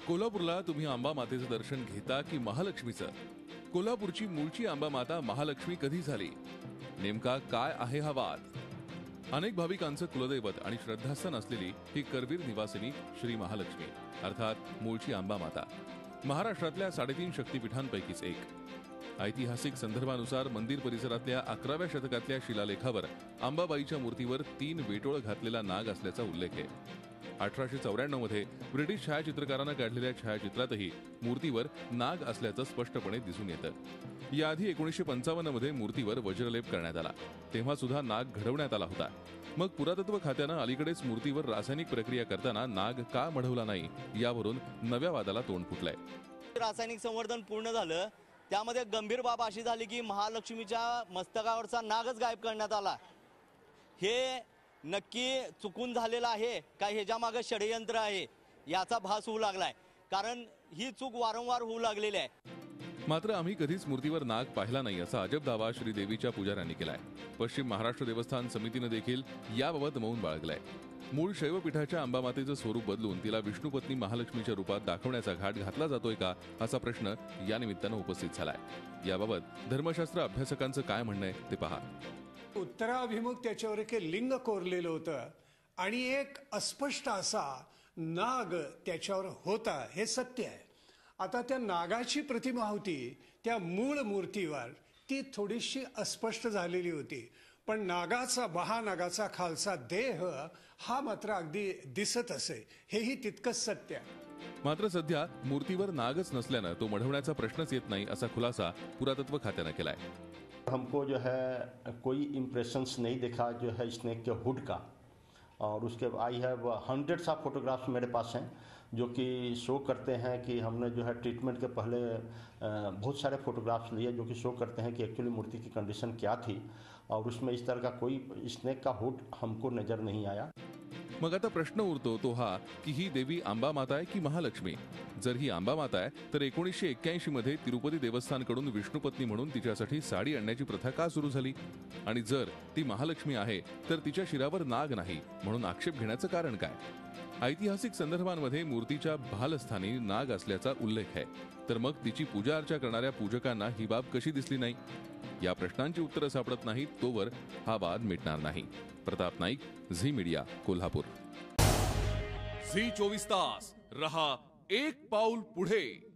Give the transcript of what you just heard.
कोल्हापूरला तुम्ही अंबा मातेचं दर्शन घेता की महालक्ष्मीचं? कोल्हापूरची मूळची अंबा माता महालक्ष्मी कधी झाली? नेमका काय आहे हा वाद? अनेक भाविकांचं कुलदैवत आणि श्रद्धास्थान असलेली ही करवीर निवासिनी श्री महालक्ष्मी अर्थात मूळची अंबा माता महाराष्ट्रातल्या 3.5 शक्तिपीठांपैकीच एक. ऐतिहासिक संदर्भानुसार मंदिर परिसरातल्या 11व्या शतकातल्या शिलालेखावर अंबाबाईच्या मूर्तीवर 3 वेटोळ घातलेला नाग असल्याचा उल्लेख आहे. 1894 मध्ये ब्रिटिश छायाचित्रकारानं काढलेल्या छायाचित्रातही मूर्तीवर नाग असल्याचं स्पष्टपणे दिसून येतं. याआधी 1955 मध्ये मूर्तीवर वज्रलेप करण्यात आला, तेव्हा सुद्धा नाग घडवण्यात आला होता. मग पुरातत्व खात्यानं अलीकडेच मूर्तीवर रासायनिक प्रक्रिया करताना नाग का मढवला नाही यावरून नव्या वादाला तोंड फुटलंय. रासायनिक संवर्धन पूर्ण झालं, त्यामध्ये गंभीर बाब अशी झाली की महालक्ष्मीच्या मस्तकावरचा नागच गायब करण्यात आला. हे नक्की चुकून झालेलं आहे का ह्याच्या मागे षडयंत्र आहे याचा भास होऊ लागलाय, कारण ही चूक वारंवार होऊ लागलेली आहे. मात्र आम्ही कधीच मूर्तीवर नाग पाहिला नाही असा अजब दावा श्री देवीच्या पुजाऱ्यांनी केलाय. पश्चिम महाराष्ट्र देवस्थान समितीनं देखील याबाबत मौन बाळगलंय. मूळ शैवपीठाच्या अंबामातेचं स्वरूप बदलून तिला विष्णुपत्नी महालक्ष्मीच्या रूपात दाखवण्याचा घाट घातला जातोय का असा प्रश्न या निमित्तानं उपस्थित झालाय. याबाबत धर्मशास्त्र अभ्यासकांचं काय म्हणणं आहे ते पहा. उत्तराभिमुख त्याच्यावर एक लिंग कोरलेलं होतं आणि एक अस्पष्ट असा नाग त्याच्यावर होता, हे सत्य आहे. आता त्या नागाची प्रतिमा होती त्या मूळ मूर्तीवर, ती थोडीशी अस्पष्ट झालेली होती, पण नागाचा महानागाचा खालचा देह हा मात्र अगदी दिसत असे, हेही तितकंच सत्य आहे. मात्र सध्या मूर्तीवर नागच नसल्यानं तो मढवण्याचा प्रश्नच येत नाही असा खुलासा पुरातत्व खात्यानं केलाय. हमको जो है कोई इम्प्रेशंस नहीं दिखा जो है स्नेक के हुड का, और उसके I have hundreds of photographs मेरे पास हैं जो कि शो करते हैं कि हमने जो है ट्रीटमेंट के पहले बहुत सारे फोटोग्राफ्स लिए जो कि शो करते हैं कि एक्चुअली मूर्ति की कंडीशन क्या थी, और उसमें इस तरह का कोई स्नेक का हुड हमको नज़र नहीं आया. मग आता प्रश्न उरतो तो हा की ही देवी अंबा माता आहे की महालक्ष्मी? जर ही अंबा माता आहे तर 1981 मध्ये तिरुपती देवस्थानकडून विष्णुपत्नी म्हणून तिच्यासाठी साडी आणण्याची प्रथा का सुरू झाली? आणि जर ती महालक्ष्मी आहे तर तिच्या शिरावर नाग नाही म्हणून आक्षेप घेण्याचं कारण काय? ऐतिहासिक संदर्भांमध्ये मूर्तीच्या भालस्थानी नाग असल्याचा उल्लेख आहे, तर मग तिची पूजा अर्चा करणाऱ्या पूजकांना ही बाब कशी दिसली नाही? या प्रश्नांची उत्तरं सापडत नाहीत तोवर हा वाद मिटणार नाही. Pratap Naik, Zee media, Kolhapur. Zee 24 तास रहा एक पाऊल पुढे.